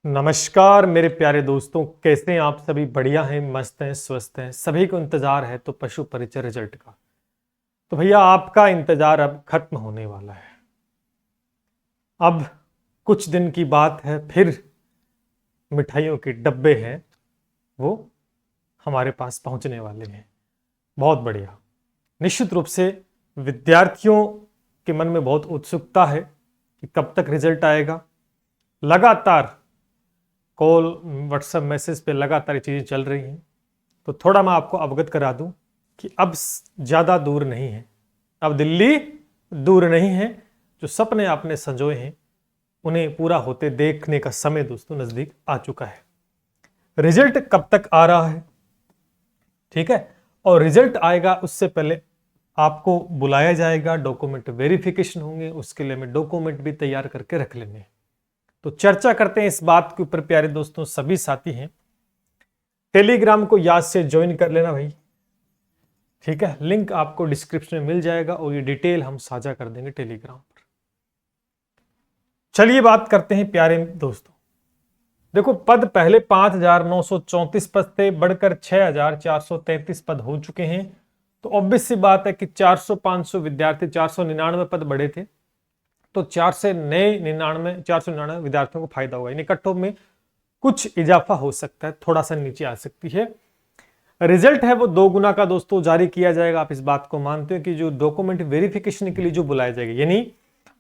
नमस्कार मेरे प्यारे दोस्तों, कैसे हैं आप सभी? बढ़िया हैं, मस्त हैं, स्वस्थ हैं। सभी को इंतजार है तो पशु परिचय रिजल्ट का। तो भैया आपका इंतजार अब खत्म होने वाला है। अब कुछ दिन की बात है, फिर मिठाइयों के डब्बे हैं वो हमारे पास पहुंचने वाले हैं। बहुत बढ़िया। निश्चित रूप से विद्यार्थियों के मन में बहुत उत्सुकता है कि कब तक रिजल्ट आएगा। लगातार कॉल, व्हाट्सएप मैसेज पे लगातार ये चीज़ें चल रही हैं। तो थोड़ा मैं आपको अवगत करा दूं कि अब ज़्यादा दूर नहीं है, अब दिल्ली दूर नहीं है। जो सपने आपने संजोए हैं उन्हें पूरा होते देखने का समय दोस्तों नज़दीक आ चुका है। रिजल्ट कब तक आ रहा है, ठीक है, और रिजल्ट आएगा उससे पहले आपको बुलाया जाएगा, डॉक्यूमेंट वेरिफिकेशन होंगे, उसके लिए हमें डॉक्यूमेंट भी तैयार करके रख लेंगे। तो चर्चा करते हैं इस बात के ऊपर। प्यारे दोस्तों, सभी साथी हैं, टेलीग्राम को याद से ज्वाइन कर लेना भाई, ठीक है। लिंक आपको डिस्क्रिप्शन में मिल जाएगा और ये डिटेल हम साझा कर देंगे टेलीग्राम पर। चलिए बात करते हैं प्यारे दोस्तों। देखो, पद पहले 5,934 पद थे, बढ़कर 6,433 पद हो चुके हैं। तो ऑब्वियस सी बात है कि 400-500 विद्यार्थी, 499 पद बढ़े थे, तो 499 विद्यार्थियों को फायदा होगा। यानी कट ऑफ में कुछ इजाफा हो सकता है, थोड़ा सा नीचे आ सकती है। रिजल्ट है वो 2 गुना का दोस्तों जारी किया जाएगा। आप इस बात को मानते हो कि जो डॉक्यूमेंट वेरिफिकेशन के लिए जो बुलाया जाएगा, यानी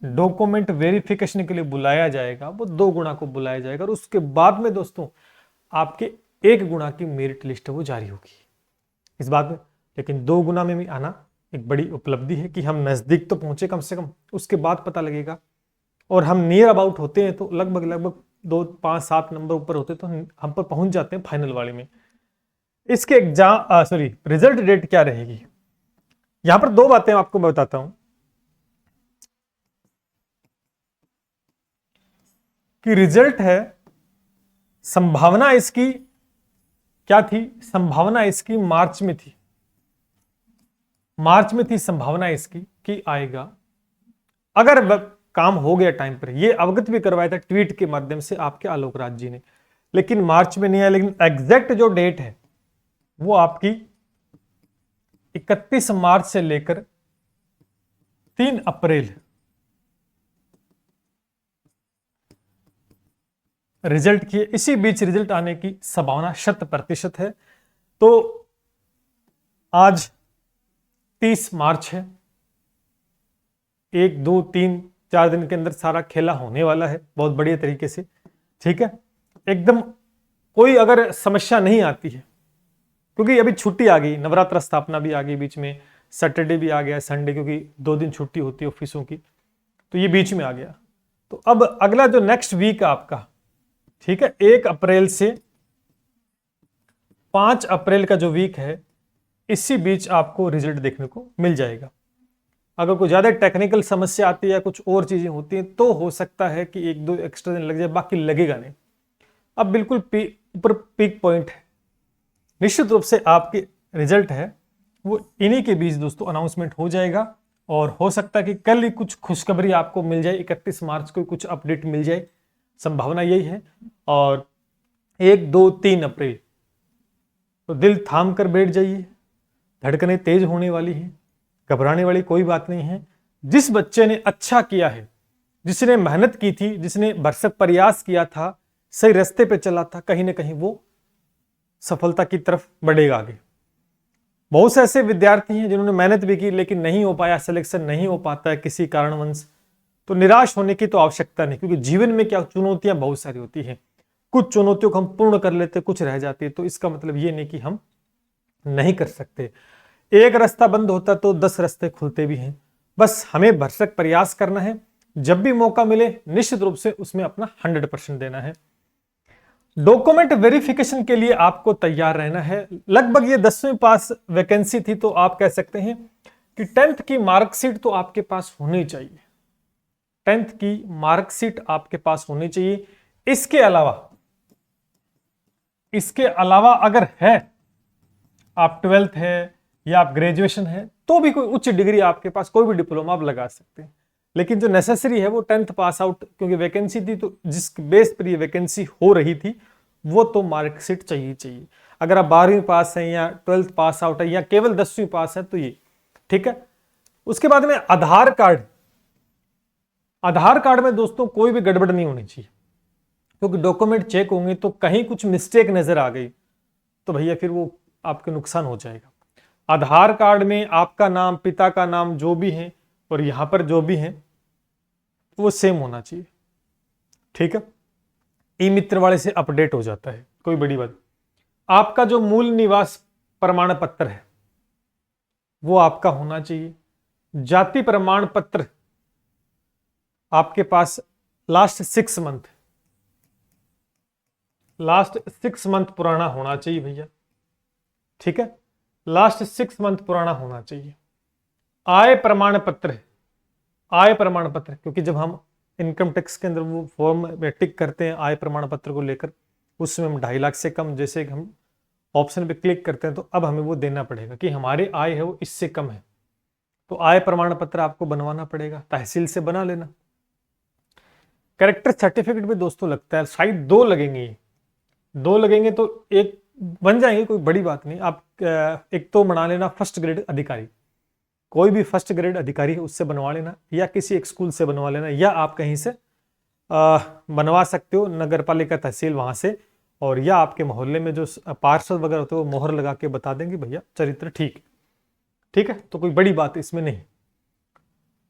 डॉक्यूमेंट वेरिफिकेशन के लिए बुलाया जाएगा, वो 2 गुना को बुलाया जाएगा। और उसके बाद में दोस्तों आपके 1 गुना की मेरिट लिस्ट है वो जारी होगी इस बात में। लेकिन 2 गुना में भी आना एक बड़ी उपलब्धि है कि हम नजदीक तो पहुंचे कम से कम, उसके बाद पता लगेगा। और हम नियर अबाउट होते हैं तो लगभग 2, 5, 7 नंबर ऊपर होते तो हम पर पहुंच जाते हैं फाइनल वाले में। इसके रिजल्ट डेट क्या रहेगी, यहां पर 2 बातें आपको मैं बताता हूं कि रिजल्ट है, संभावना इसकी क्या थी? संभावना इसकी मार्च में थी, संभावना इसकी कि आएगा। अगर काम हो गया टाइम पर, ये अवगत भी करवाया था ट्वीट के माध्यम से आपके आलोक राज जी ने, लेकिन मार्च में नहीं आया। लेकिन एग्जैक्ट जो डेट है वो आपकी 31 मार्च से लेकर 3 अप्रैल रिजल्ट की, इसी बीच रिजल्ट आने की संभावना 100% है। तो आज 30 मार्च है, 1, 2, 3, 4 दिन के अंदर सारा खेला होने वाला है बहुत बढ़िया तरीके से, ठीक है। एकदम कोई अगर समस्या नहीं आती है, क्योंकि अभी छुट्टी आ गई, नवरात्र स्थापना भी आ गई बीच में, सैटरडे भी आ गया, संडे, क्योंकि 2 दिन छुट्टी होती है ऑफिसों की, तो ये बीच में आ गया। तो अब अगला जो नेक्स्ट वीक आपका, ठीक है, 1 अप्रैल से 5 अप्रैल का जो वीक है, इसी बीच आपको रिजल्ट देखने को मिल जाएगा। अगर कोई ज्यादा टेक्निकल समस्या आती है, कुछ और चीजें होती हैं, तो हो सकता है कि 1-2 एक्स्ट्रा दिन लग जाए, बाकी लगेगा नहीं। अब बिल्कुल ऊपर पीक पॉइंट है। निश्चित रूप से आपके रिजल्ट है वो इन्हीं के बीच दोस्तों अनाउंसमेंट हो जाएगा। और हो सकता है कि कल ही कुछ खुशखबरी आपको मिल जाए, 31 मार्च को कुछ अपडेट मिल जाए, संभावना यही है। और 1, 2, 3 अप्रैल तो दिल थाम कर बैठ जाइए, धड़कनें तेज होने वाली हैं, घबराने वाली कोई बात नहीं है। जिस बच्चे ने अच्छा किया है, जिसने मेहनत की थी, जिसने भरसक प्रयास किया था, सही रास्ते पे चला था, कहीं ना कहीं वो सफलता की तरफ बढ़ेगा आगे। बहुत से ऐसे विद्यार्थी हैं जिन्होंने मेहनत भी की लेकिन नहीं हो पाया, सिलेक्शन नहीं हो पाता है किसी कारणवश, तो निराश होने की तो आवश्यकता नहीं, क्योंकि जीवन में क्या चुनौतियां बहुत सारी होती हैं। कुछ चुनौतियों को हम पूर्ण कर लेते, कुछ रह जाती है, तो इसका मतलब ये नहीं कि हम नहीं कर सकते। एक रास्ता बंद होता तो 10 रास्ते खुलते भी हैं। बस हमें भरसक प्रयास करना है, जब भी मौका मिले निश्चित रूप से उसमें अपना 100% देना है। डॉक्यूमेंट वेरिफिकेशन के लिए आपको तैयार रहना है। लगभग ये 10वीं पास वैकेंसी थी, तो आप कह सकते हैं कि 10th की मार्कशीट तो आपके पास होनी चाहिए, 10th की मार्कशीट आपके पास होनी चाहिए। इसके अलावा अगर है, आप 12th है या आप ग्रेजुएशन है, तो भी कोई उच्च डिग्री आपके पास, कोई भी डिप्लोमा आप लगा सकते हैं। लेकिन जो नेसेसरी है वो 10th पास आउट, क्योंकि वैकेंसी थी तो जिस बेस पर ये वैकेंसी हो रही थी वो तो मार्कशीट चाहिए चाहिए। अगर आप 12वीं पास हैं या 12th पास आउट है या केवल 10वीं पास है तो ये ठीक है। उसके बाद में आधार कार्ड। आधार कार्ड में दोस्तों कोई भी गड़बड़ नहीं होनी चाहिए, क्योंकि डॉक्यूमेंट चेक होंगे तो कहीं कुछ मिस्टेक नजर आ गई तो भैया फिर वो आपके नुकसान हो जाएगा। आधार कार्ड में आपका नाम, पिता का नाम जो भी है और यहां पर जो भी है वो सेम होना चाहिए, ठीक है। ई मित्र वाले से अपडेट हो जाता है, कोई बड़ी बात। आपका जो मूल निवास प्रमाण पत्र है वो आपका होना चाहिए। जाति प्रमाण पत्र आपके पास लास्ट 6 मंथ पुराना होना चाहिए भैया, ठीक है। लास्ट 6 मंथ पुराना होना चाहिए। आय प्रमाण पत्र है, आय प्रमाण पत्र, क्योंकि जब हम इनकम टैक्स के अंदर वो फॉर्म में टिक करते हैं आय प्रमाण पत्र को लेकर, उसमें हम 2.5 लाख से कम जैसे हम ऑप्शन पे क्लिक करते हैं तो अब हमें वो देना पड़ेगा कि हमारी आय है वो इससे कम है, तो आय प्रमाण पत्र आपको बनवाना पड़ेगा, तहसील से बना लेना। कैरेक्टर सर्टिफिकेट भी दोस्तों लगता है, शायद 2 लगेंगे, 2 लगेंगे तो एक बन जाएंगे, कोई बड़ी बात नहीं। आप एक तो बना लेना फर्स्ट ग्रेड अधिकारी, कोई भी फर्स्ट ग्रेड अधिकारी है उससे बनवा लेना, या किसी एक स्कूल से बनवा लेना, या आप कहीं से बनवा सकते हो, नगर पालिका तहसील वहां से, और या आपके मोहल्ले में जो पार्षद वगैरह होते हैं वो मोहर लगा के बता देंगे भैया चरित्र ठीक, ठीक है, तो कोई बड़ी बात इसमें नहीं।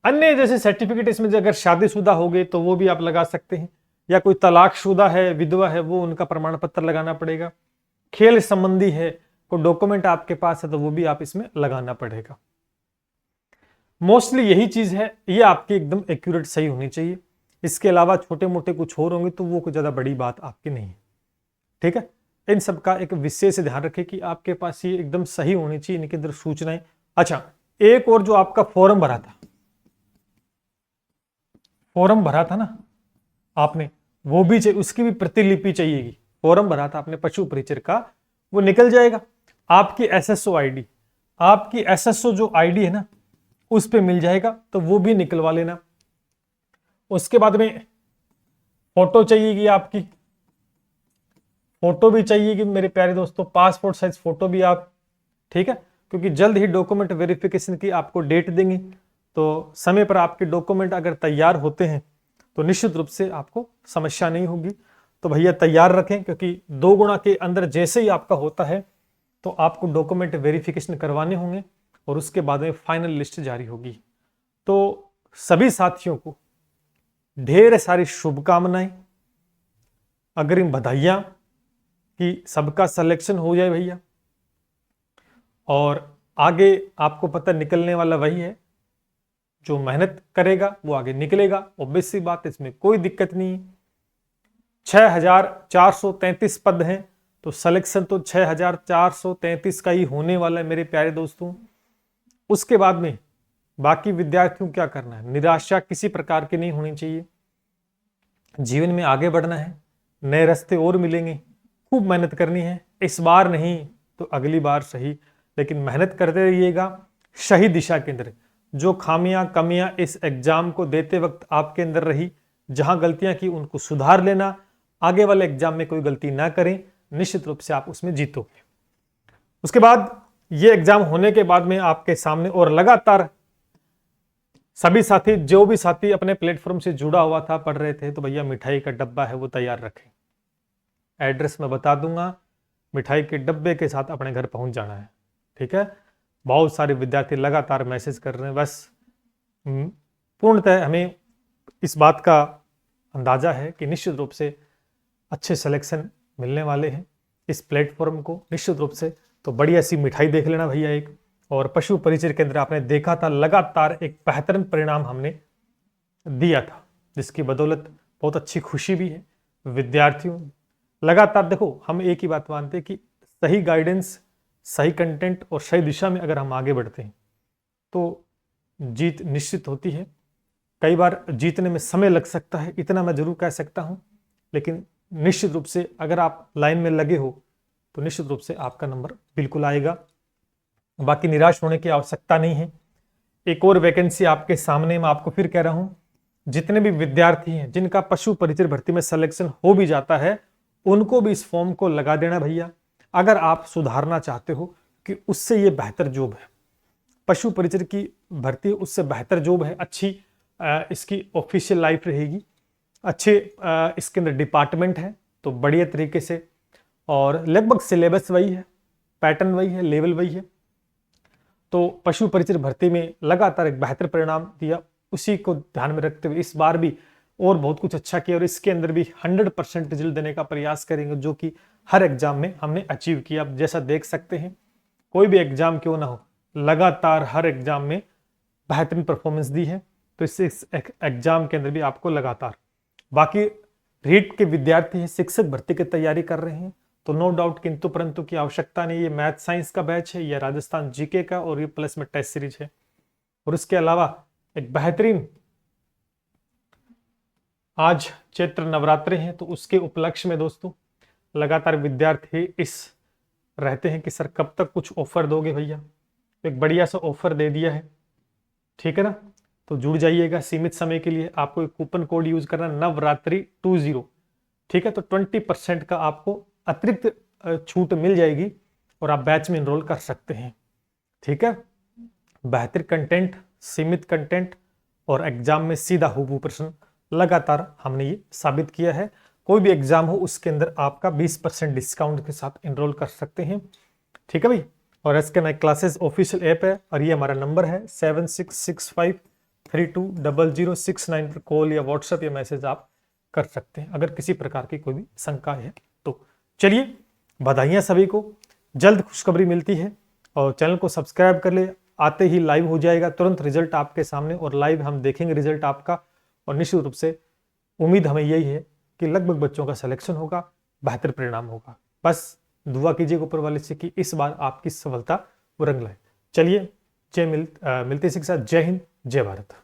अन्य जैसे सर्टिफिकेट इसमें अगर शादीशुदा हो गए तो वो भी आप लगा सकते हैं, या कोई तलाकशुदा है, विधवा है, वो उनका प्रमाण पत्र लगाना पड़ेगा। खेल संबंधी है, कोई डॉक्यूमेंट आपके पास है तो वो भी आप इसमें लगाना पड़ेगा। मोस्टली यही चीज है, ये आपकी एकदम एक्यूरेट सही होनी चाहिए। इसके अलावा छोटे मोटे कुछ और होंगे तो वो कोई ज्यादा बड़ी बात आपकी नहीं है, ठीक है। इन सब का एक विशेष ध्यान रखें कि आपके पास ये एकदम सही होनी चाहिए, इनके अंदर सूचनाएं। अच्छा, एक और जो आपका फॉर्म भरा था, फॉर्म भरा था ना आपने, वो भी चाहिए, उसकी भी प्रतिलिपि चाहिएगी। फॉर्म भरा था आपने पशु परिचर का, वो निकल जाएगा। आपकी एसएसओ आईडी, आपकी एसएसओ जो आईडी है ना उस पे मिल जाएगा, तो वो भी निकलवा लेना। उसके बाद में फोटो चाहिएगी, आपकी फोटो भी चाहिएगी मेरे प्यारे दोस्तों, पासपोर्ट साइज फोटो भी आप, ठीक है, क्योंकि जल्द ही डॉक्यूमेंट वेरिफिकेशन की आपको डेट देंगे, तो समय पर आपके डॉक्यूमेंट अगर तैयार होते हैं तो निश्चित रूप से आपको समस्या नहीं होगी। तो भैया तैयार रखें, क्योंकि 2 गुणा के अंदर जैसे ही आपका होता है तो आपको डॉक्यूमेंट वेरिफिकेशन करवाने होंगे और उसके बाद में फाइनल लिस्ट जारी होगी। तो सभी साथियों को ढेर सारी शुभकामनाएं, अग्रिम बधाइयां कि सबका सिलेक्शन हो जाए भैया। और आगे आपको पता निकलने वाला वही है, जो मेहनत करेगा वो आगे निकलेगा, ऑब्वियस सी बात, इसमें कोई दिक्कत नहीं है। 6433 पद हैं, तो सिलेक्शन तो 6433 का ही होने वाला है मेरे प्यारे दोस्तों। उसके बाद में बाकी विद्यार्थियों क्या करना है, निराशा किसी प्रकार की नहीं होनी चाहिए। जीवन में आगे बढ़ना है, नए रास्ते और मिलेंगे, खूब मेहनत करनी है। इस बार नहीं तो अगली बार सही, लेकिन मेहनत करते रहिएगा सही दिशा के अंदर। जो खामियां कमियां इस एग्जाम को देते वक्त आपके अंदर रही, जहां गलतियां की उनको सुधार लेना, आगे वाले एग्जाम में कोई गलती ना करें, निश्चित रूप से आप उसमें जीतोगे। उसके बाद ये एग्जाम होने के बाद में आपके सामने और लगातार सभी साथी, जो भी साथी अपने प्लेटफॉर्म से जुड़ा हुआ था, पढ़ रहे थे, तो भैया मिठाई का डब्बा है वो तैयार रखें। एड्रेस मैं बता दूंगा, मिठाई के डब्बे के साथ अपने घर पहुंच जाना है, ठीक है। बहुत सारे विद्यार्थी लगातार मैसेज कर रहे हैं, बस पूर्णतः हमें इस बात का अंदाजा है कि निश्चित रूप से अच्छे सिलेक्शन मिलने वाले हैं इस प्लेटफॉर्म को, निश्चित रूप से। तो बढ़िया सी मिठाई देख लेना भैया एक। और पशु परिचय केंद्र आपने देखा था, लगातार एक बेहतरीन परिणाम हमने दिया था, जिसकी बदौलत बहुत अच्छी खुशी भी है विद्यार्थियों। लगातार देखो, हम एक ही बात मानते हैं कि सही गाइडेंस, सही कंटेंट और सही दिशा में अगर हम आगे बढ़ते हैं तो जीत निश्चित होती है। कई बार जीतने में समय लग सकता है, इतना मैं जरूर कह सकता हूं, लेकिन निश्चित रूप से अगर आप लाइन में लगे हो तो निश्चित रूप से आपका नंबर बिल्कुल आएगा। बाकी निराश होने की आवश्यकता नहीं है। एक और वैकेंसी आपके सामने, मैं आपको फिर कह रहा हूं, जितने भी विद्यार्थी हैं जिनका पशु परिचर भर्ती में सिलेक्शन हो भी जाता है, उनको भी इस फॉर्म को लगा देना भैया, अगर आप सुधारना चाहते हो कि उससे ये बेहतर जॉब है, पशु परिचर की भर्ती उससे बेहतर जॉब है, अच्छी इसकी ऑफिशियल लाइफ रहेगी, अच्छे इसके अंदर डिपार्टमेंट है, तो बढ़िया तरीके से, और लगभग सिलेबस वही है, पैटर्न वही है, लेवल वही है, तो पशु परिचर भर्ती में लगातार एक बेहतर परिणाम दिया, उसी को ध्यान में रखते हुए इस बार भी और बहुत कुछ अच्छा किया, और इसके अंदर भी 100% रिजल्ट देने का प्रयास करेंगे, जो कि हर एग्जाम में हमने अचीव किया। आप जैसा देख सकते हैं, कोई भी एग्जाम क्यों ना हो, लगातार हर एग्जाम में बेहतरीन परफॉर्मेंस दी है, तो इस एग्जाम के अंदर भी आपको लगातार, बाकी रीट के विद्यार्थी हैं, शिक्षक भर्ती की तैयारी कर रहे हैं, तो नो डाउट किंतु परंतु की आवश्यकता नहीं। ये मैथ साइंस का बैच है, ये राजस्थान जीके का, और ये प्लस में टेस्ट सीरीज है। और इसके अलावा एक बेहतरीन, आज चैत्र नवरात्रि हैं, तो उसके उपलक्ष्य में दोस्तों लगातार विद्यार्थी इस रहते हैं कि सर कब तक कुछ ऑफर दोगे भैया, एक बढ़िया सा ऑफर दे दिया है, ठीक है ना। तो जुड़ जाइएगा, सीमित समय के लिए आपको एक कूपन कोड यूज करना, नवरात्रि 20, ठीक है। तो 20% का आपको अतिरिक्त छूट मिल जाएगी और आप बैच में एनरोल कर सकते हैं, ठीक है। बेहतर कंटेंट, सीमित कंटेंट और एग्जाम में सीधा हूबहू प्रश्न, लगातार हमने ये साबित किया है। कोई भी एग्जाम हो उसके अंदर आपका 20% डिस्काउंट के साथ एनरोल कर सकते हैं, ठीक है भाई। और SK Naik classes official app है, और ये हमारा नंबर है 7665320069 पर कॉल या व्हाट्सएप या मैसेज आप कर सकते हैं अगर किसी प्रकार की कोई भी शंका है तो। चलिए, बधाइयाँ सभी को, जल्द खुशखबरी मिलती है, और चैनल को सब्सक्राइब कर ले, आते ही लाइव हो जाएगा तुरंत रिजल्ट आपके सामने, और लाइव हम देखेंगे रिजल्ट आपका, और निश्चित रूप से उम्मीद हमें यही है कि लगभग बच्चों का सिलेक्शन होगा, बेहतर परिणाम होगा। बस दुआ कीजिए ऊपर वाले से कि इस बार आपकी सफलता वो रंग लाए। चलिए, मिलते शिक्षा, जय हिंद, जय भारत।